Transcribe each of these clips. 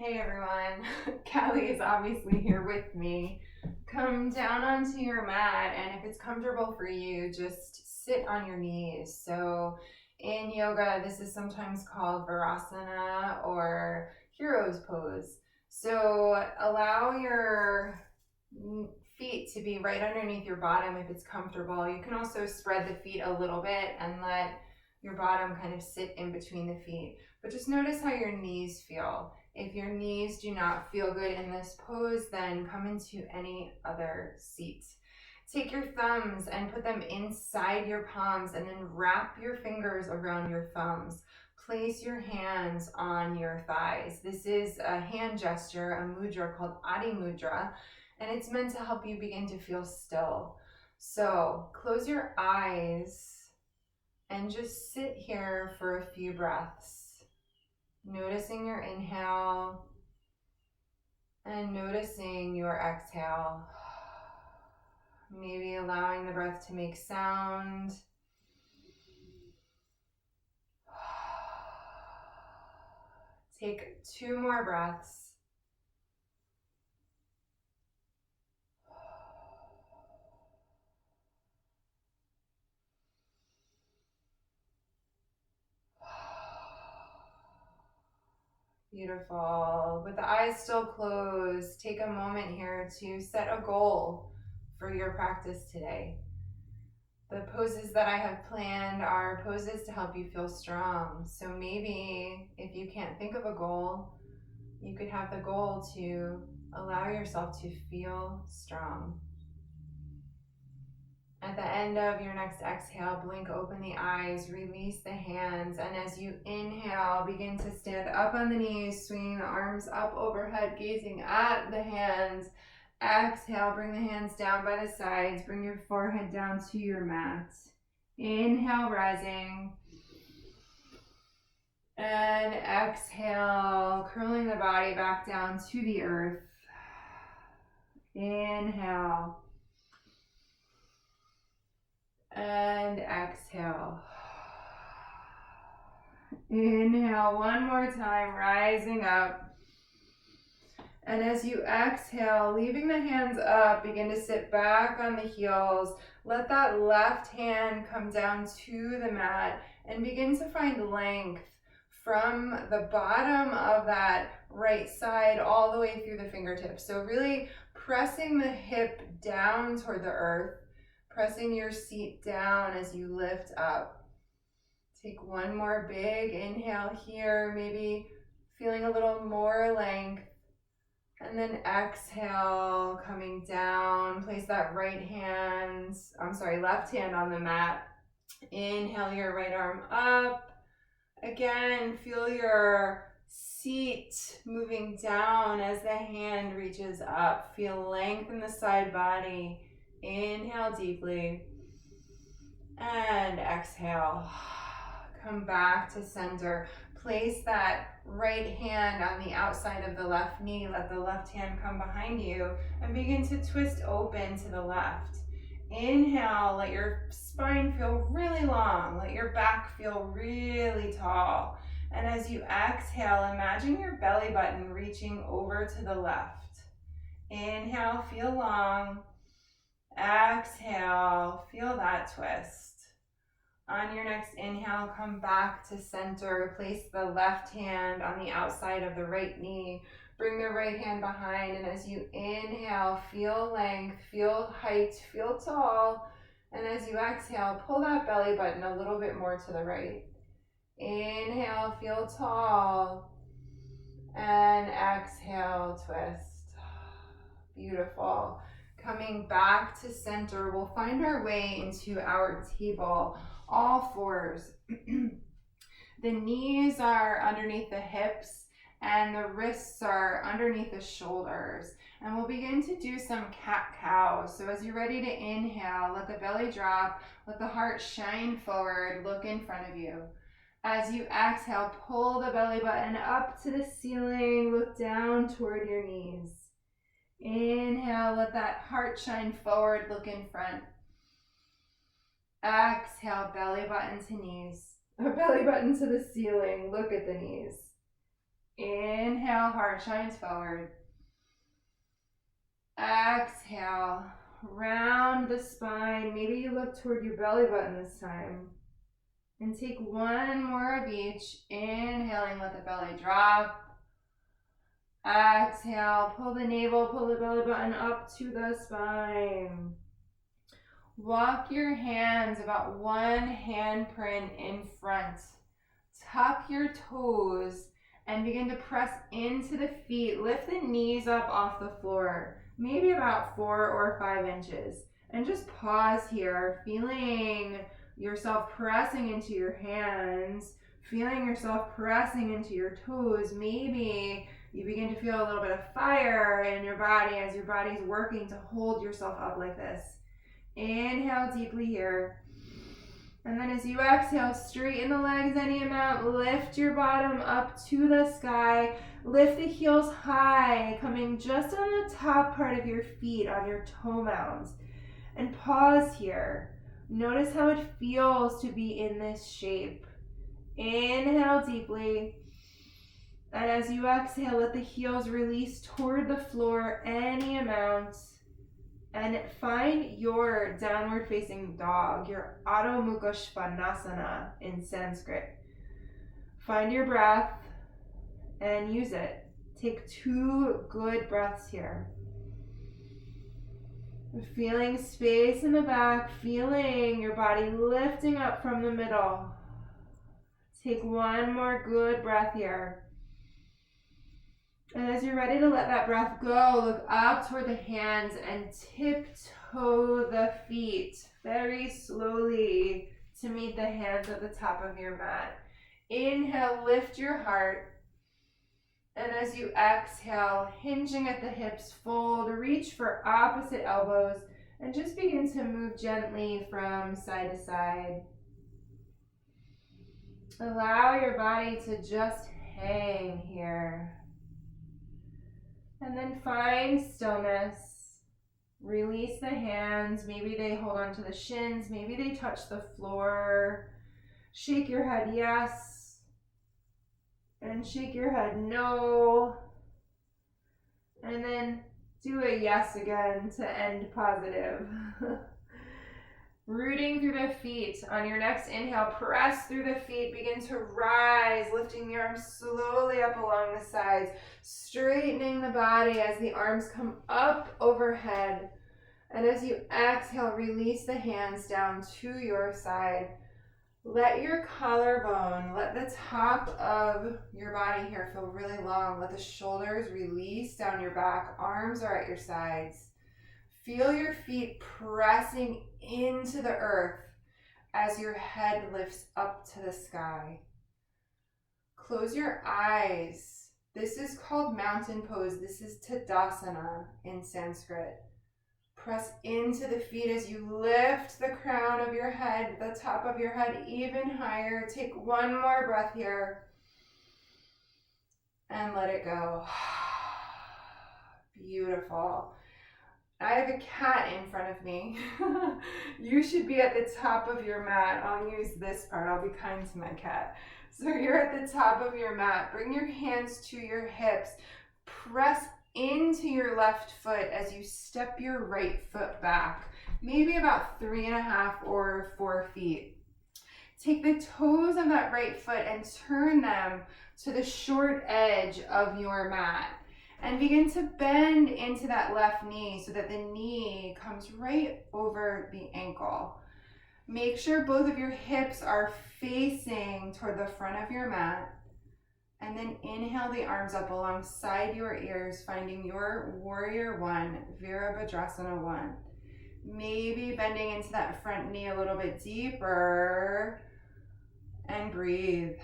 Hey everyone, Callie is obviously here with me. Come down onto your mat, and if it's comfortable for you, just sit on your knees. So, in yoga, this is sometimes called Virasana or Hero's Pose. So, allow your feet to be right underneath your bottom if it's comfortable. You can also spread the feet a little bit and let your bottom kind of sit in between the feet. But just notice how your knees feel. If your knees do not feel good in this pose, then come into any other seat. Take your thumbs and put them inside your palms and then wrap your fingers around your thumbs. Place your hands on your thighs. This is a hand gesture, a mudra called Adi Mudra, and it's meant to help you begin to feel still. So close your eyes and just sit here for a few breaths. Noticing your inhale and noticing your exhale. Maybe allowing the breath to make sound. Take 2 more breaths. Beautiful. With the eyes still closed, take a moment here to set a goal for your practice today. The poses that I have planned are poses to help you feel strong. So maybe if you can't think of a goal, you could have the goal to allow yourself to feel strong. At the end of your next exhale, blink open the eyes, release the hands, and as you inhale, begin to stand up on the knees, swinging the arms up overhead, gazing at the hands. Exhale, bring the hands down by the sides, bring your forehead down to your mat. Inhale, rising. And exhale, curling the body back down to the earth. Inhale. And exhale. Inhale one more time, rising up. And as you exhale, leaving the hands up, begin to sit back on the heels. Let that left hand come down to the mat and begin to find length from the bottom of that right side all the way through the fingertips. So really pressing the hip down toward the earth. Pressing your seat down as you lift up. Take one more big inhale here, maybe feeling a little more length. And then exhale, coming down. Place that left hand on the mat. Inhale your right arm up. Again, feel your seat moving down as the hand reaches up. Feel length in the side body. Inhale deeply and exhale. Come back to center. Place that right hand on the outside of the left knee. Let the left hand come behind you and begin to twist open to the left. Inhale, let your spine feel really long. Let your back feel really tall. And as you exhale, imagine your belly button reaching over to the left. Inhale, feel long. Exhale, feel that twist. On your next inhale, come back to center. Place the left hand on the outside of the right knee. Bring the right hand behind, and as you inhale, feel length, feel height, feel tall. And as you exhale, pull that belly button a little bit more to the right. Inhale, feel tall. And exhale, twist. Beautiful. Coming back to center, we'll find our way into our table, all fours. The knees are underneath the hips and the wrists are underneath the shoulders. And we'll begin to do some cat-cow. So as you're ready to inhale, let the belly drop, let the heart shine forward, look in front of you. As you exhale, pull the belly button up to the ceiling, look down toward your knees. Inhale, let that heart shine forward, look in front. Exhale, belly button to knees. Belly button to the ceiling, look at the knees. Inhale, heart shines forward. Exhale, round the spine. Maybe you look toward your belly button this time. And take one more of each. Inhaling, let the belly drop. Exhale, pull the navel, pull the belly button up to the spine. Walk your hands about one handprint in front. Tuck your toes and begin to press into the feet. Lift the knees up off the floor, maybe about 4 or 5 inches. And just pause here, feeling yourself pressing into your hands, feeling yourself pressing into your toes. Maybe you begin to feel a little bit of fire in your body as your body's working to hold yourself up like this. Inhale deeply here. And then as you exhale, straighten the legs any amount. Lift your bottom up to the sky. Lift the heels high, coming just on the top part of your feet, on your toe mounds. And pause here. Notice how it feels to be in this shape. Inhale deeply. And as you exhale, let the heels release toward the floor any amount. And find your downward facing dog, your Adho Mukha Svanasana in Sanskrit. Find your breath and use it. Take 2 good breaths here. Feeling space in the back, feeling your body lifting up from the middle. Take 1 more good breath here. And as you're ready to let that breath go, look up toward the hands and tiptoe the feet very slowly to meet the hands at the top of your mat. Inhale, lift your heart. And as you exhale, hinging at the hips, fold, reach for opposite elbows, and just begin to move gently from side to side. Allow your body to just hang here. And then find stillness. Release the hands. Maybe they hold on to the shins. Maybe they touch the floor. Shake your head yes. And shake your head no. And then do a yes again to end positive. Rooting through the feet. On your next inhale, press through the feet. Begin to rise, lifting the arms slowly up along the sides, straightening the body as the arms come up overhead. And as you exhale, release the hands down to your side. Let your collarbone, let the top of your body here feel really long. Let the shoulders release down your back. Arms are at your sides. Feel your feet pressing into the earth as your head lifts up to the sky. Close your eyes. This is called mountain pose. This is Tadasana in Sanskrit. Press into the feet as you lift the crown of your head, the top of your head even higher. Take 1 more breath here and let it go. Beautiful. I have a cat in front of me. You should be at the top of your mat. I'll use this part. I'll be kind to my cat. So you're at the top of your mat. Bring your hands to your hips. Press into your left foot as you step your right foot back. Maybe about 3.5 or 4 feet. Take the toes of that right foot and turn them to the short edge of your mat. And begin to bend into that left knee so that the knee comes right over the ankle. Make sure both of your hips are facing toward the front of your mat. And then inhale the arms up alongside your ears, finding your Warrior One, Virabhadrasana 1. Maybe bending into that front knee a little bit deeper. And breathe.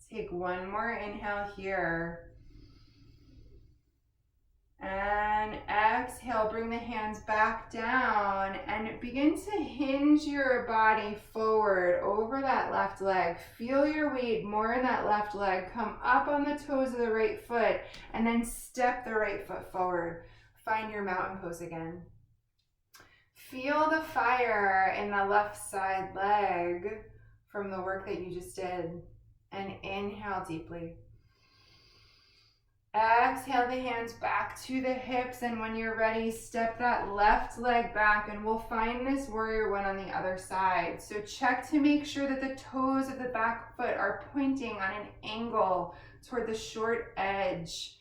Take 1 more inhale here. And exhale, bring the hands back down and begin to hinge your body forward over that left leg. Feel your weight more in that left leg. Come up on the toes of the right foot and then step the right foot forward. Find your mountain pose again. Feel the fire in the left side leg from the work that you just did. And inhale deeply. Exhale the hands back to the hips, and when you're ready, step that left leg back, and we'll find this warrior one on the other side. So check to make sure that the toes of the back foot are pointing on an angle toward the short edge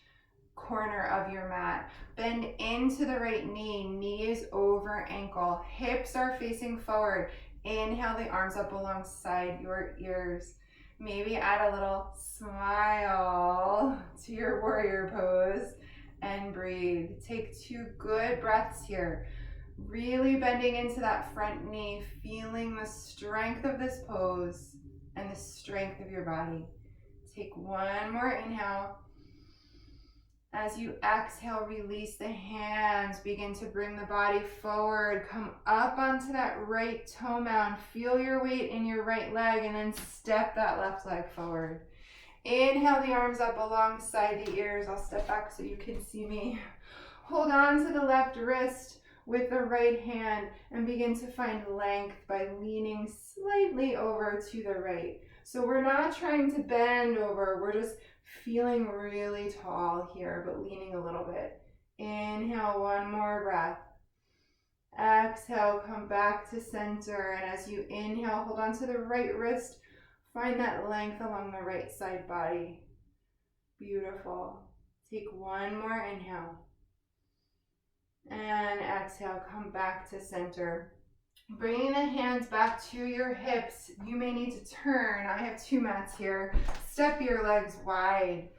corner of your mat. Bend into the right knee, knees over ankle, hips are facing forward. Inhale the arms up alongside your ears. Maybe add a little smile to your warrior pose and breathe. Take 2 good breaths here. Really bending into that front knee, feeling the strength of this pose and the strength of your body. Take 1 more inhale. As you exhale, release the hands. Begin to bring the body forward. Come up onto that right toe mound. Feel your weight in your right leg, and then step that left leg forward. Inhale the arms up alongside the ears. I'll step back so you can see me. Hold on to the left wrist with the right hand and begin to find length by leaning slightly over to the right. So we're not trying to bend over. We're just feeling really tall here, but leaning a little bit. Inhale, 1 more breath. Exhale, come back to center. And as you inhale, hold on to the right wrist. Find that length along the right side body. Beautiful. Take 1 more inhale. And exhale, come back to center. Bringing the hands back to your hips. You may need to turn. I have 2 mats here. Step your legs wide.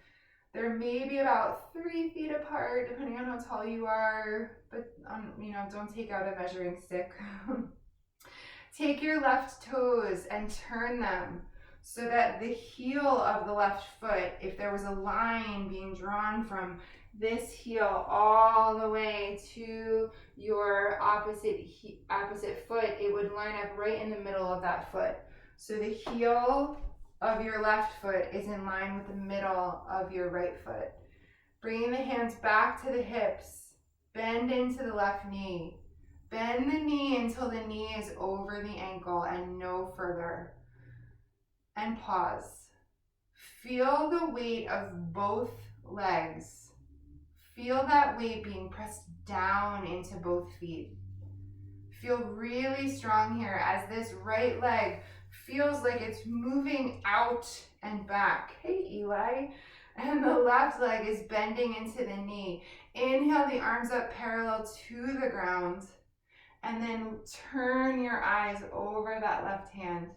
They're maybe about 3 feet apart, depending on how tall you are. But don't take out a measuring stick. Take your left toes and turn them so that the heel of the left foot, if there was a line being drawn from this heel all the way to your opposite foot, it would line up right in the middle of that foot. So the heel of your left foot is in line with the middle of your right foot. Bringing the hands back to the hips, bend into the left knee. Bend the knee until the knee is over the ankle and no further. And pause. Feel the weight of both legs. Feel that weight being pressed down into both feet. Feel really strong here as this right leg feels like it's moving out and back. Hey, Eli. And the left leg is bending into the knee. Inhale the arms up parallel to the ground. And then turn your eyes over that left hand.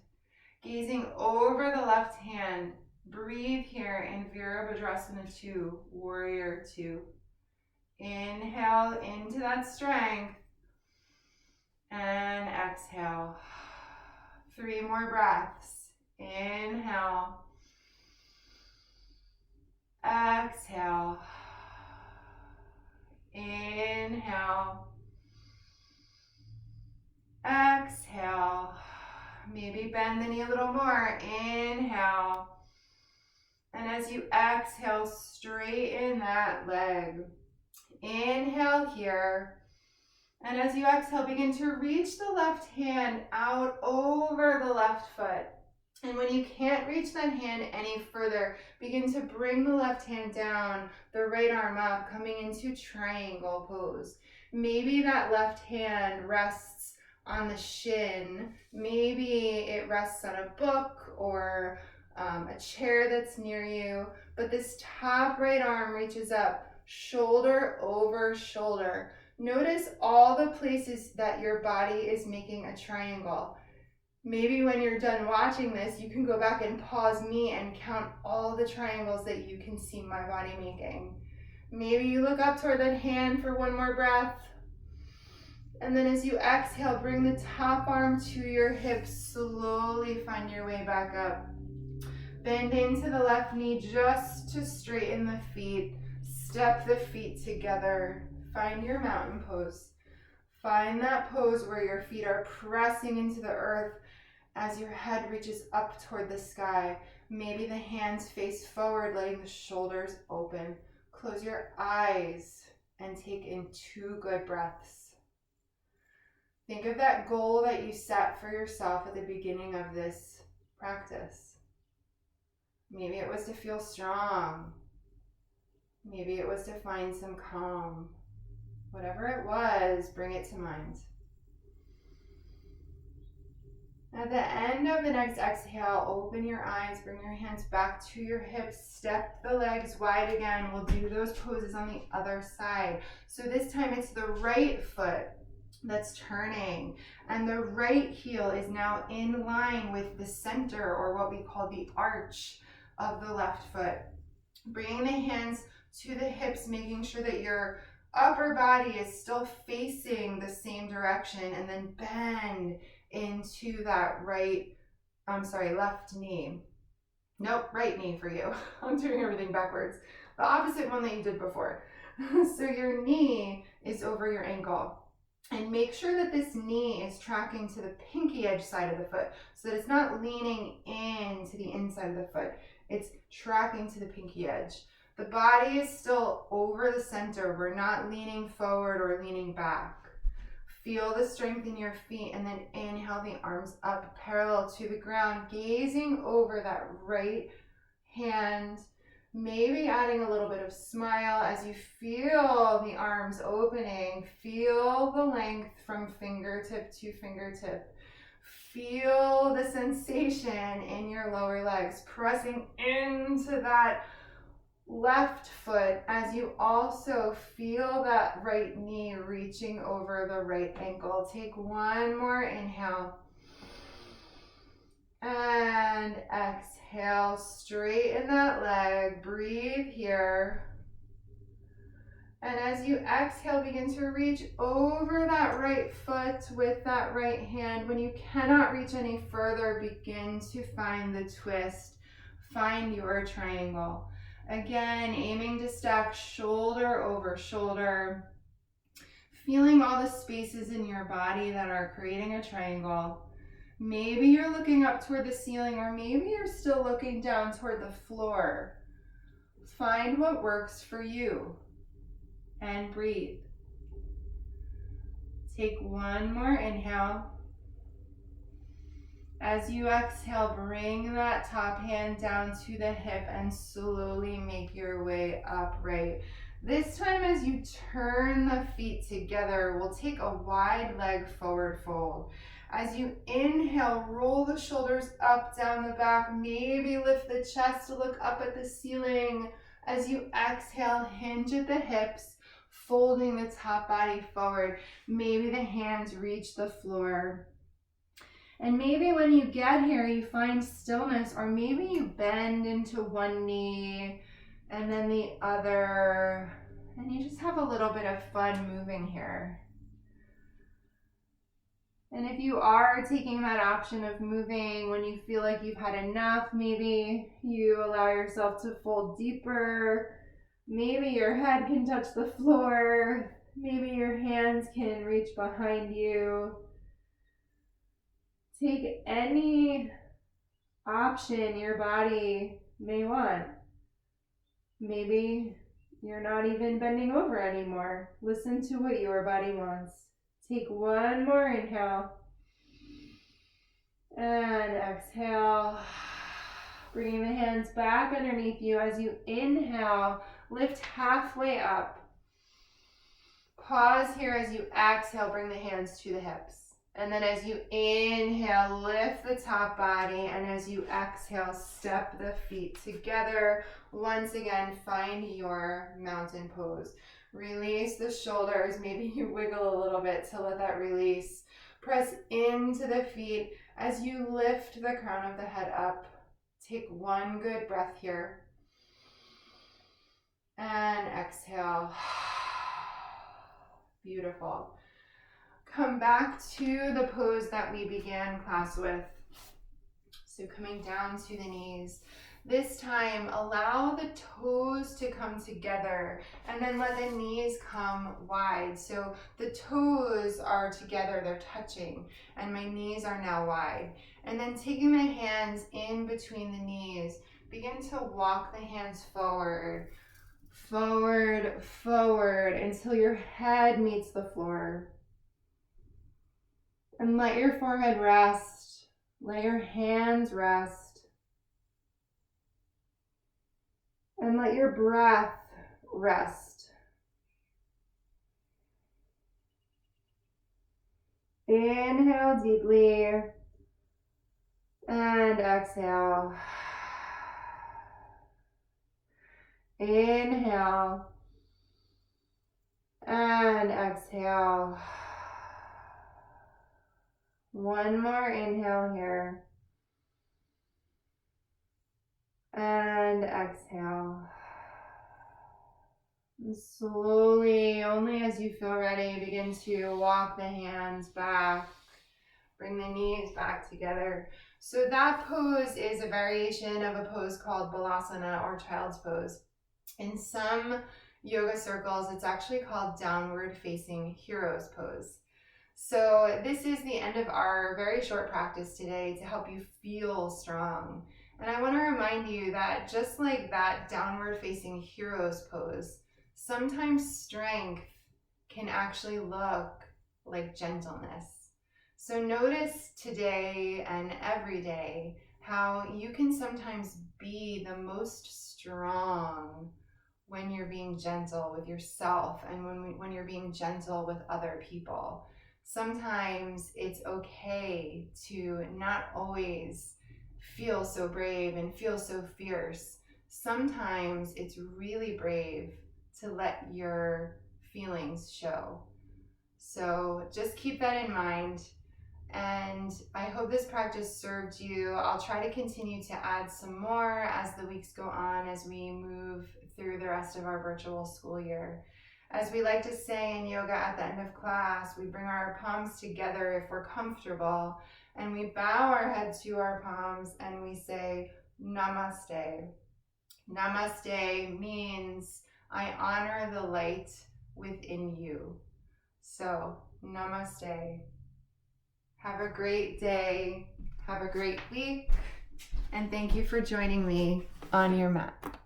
Gazing over the left hand. Breathe here in Virabhadrasana 2, Warrior 2. Inhale into that strength and exhale. 3 more breaths. Inhale. Exhale. Inhale. Exhale. Maybe bend the knee a little more. Inhale. And as you exhale, straighten that leg. Inhale here. And as you exhale, begin to reach the left hand out over the left foot. And when you can't reach that hand any further, begin to bring the left hand down, the right arm up, coming into triangle pose. Maybe that left hand rests on the shin. Maybe it rests on a book or a chair that's near you. But this top right arm reaches up, shoulder over shoulder. Notice all the places that your body is making a triangle. Maybe when you're done watching this, you can go back and pause me and count all the triangles that you can see my body making. Maybe you look up toward that hand for 1 more breath. And then as you exhale, bring the top arm to your hips. Slowly find your way back up. Bend into the left knee just to straighten the feet. Step the feet together. Find your mountain pose. Find that pose where your feet are pressing into the earth as your head reaches up toward the sky. Maybe the hands face forward, letting the shoulders open. Close your eyes and take in 2 good breaths. Think of that goal that you set for yourself at the beginning of this practice. Maybe it was to feel strong. Maybe it was to find some calm. Whatever it was, bring it to mind. At the end of the next exhale, open your eyes, bring your hands back to your hips, step the legs wide again. We'll do those poses on the other side. So this time it's the right foot that's turning, and the right heel is now in line with the center, or what we call the arch of the left foot. Bringing the hands to the hips, making sure that your upper body is still facing the same direction, and then bend into that left knee. Nope, right knee for you. I'm doing everything backwards. The opposite one that you did before. So your knee is over your ankle. And make sure that this knee is tracking to the pinky edge side of the foot, so that it's not leaning in to the inside of the foot. It's tracking to the pinky edge. The body is still over the center. We're not leaning forward or leaning back. Feel the strength in your feet, and then inhale the arms up parallel to the ground, gazing over that right hand, maybe adding a little bit of smile as you feel the arms opening. Feel the length from fingertip to fingertip. Feel the sensation in your lower legs, pressing into that left foot as you also feel that right knee reaching over the right ankle. Take one more inhale and exhale. Straighten that leg. Breathe here. And as you exhale, begin to reach over that right foot with that right hand. When you cannot reach any further, begin to find the twist. Find your triangle. Again, aiming to stack shoulder over shoulder, feeling all the spaces in your body that are creating a triangle. Maybe you're looking up toward the ceiling, or maybe you're still looking down toward the floor. Find what works for you and breathe. Take one more inhale. As you exhale, bring that top hand down to the hip and slowly make your way upright. This time, as you turn the feet together, we'll take a wide leg forward fold. As you inhale, roll the shoulders up, down the back, maybe lift the chest to look up at the ceiling. As you exhale, hinge at the hips, folding the top body forward. Maybe the hands reach the floor. And maybe when you get here, you find stillness, or maybe you bend into one knee and then the other, and you just have a little bit of fun moving here. And if you are taking that option of moving when you feel like you've had enough, maybe you allow yourself to fold deeper. Maybe your head can touch the floor. Maybe your hands can reach behind you. Take any option your body may want. Maybe you're not even bending over anymore. Listen to what your body wants. Take one more inhale and exhale. Bringing the hands back underneath you. As you inhale, lift halfway up. Pause here as you exhale, bring the hands to the hips. And then as you inhale, lift the top body, and as you exhale, step the feet together. Once again, find your mountain pose. Release the shoulders. Maybe you wiggle a little bit to let that release. Press into the feet as you lift the crown of the head up. Take one good breath here. And exhale. Beautiful. Come back to the pose that we began class with. So coming down to the knees. This time, allow the toes to come together, and then let the knees come wide. So the toes are together, they're touching, and my knees are now wide. And then taking the hands in between the knees, begin to walk the hands forward, forward, forward, until your head meets the floor. And let your forehead rest. Let your hands rest. And let your breath rest. Inhale deeply and exhale. Inhale and exhale. One more inhale here. And exhale. And slowly, only as you feel ready, begin to walk the hands back. Bring the knees back together. So that pose is a variation of a pose called Balasana or Child's Pose. In some yoga circles, it's actually called Downward Facing Hero's Pose. So this is the end of our very short practice today to help you feel strong. And I want to remind you that just like that downward facing hero's pose, sometimes strength can actually look like gentleness. So notice today and every day how you can sometimes be the most strong when you're being gentle with yourself and when you're being gentle with other people. Sometimes it's okay to not always feel so brave and feel so fierce. Sometimes it's really brave to let your feelings show. So just keep that in mind. And I hope this practice served you. I'll try to continue to add some more as the weeks go on, as we move through the rest of our virtual school year. As we like to say in yoga at the end of class, we bring our palms together if we're comfortable, and we bow our head to our palms and we say namaste. Namaste means I honor the light within you. So namaste. Have a great day. Have a great week. And thank you for joining me on your mat.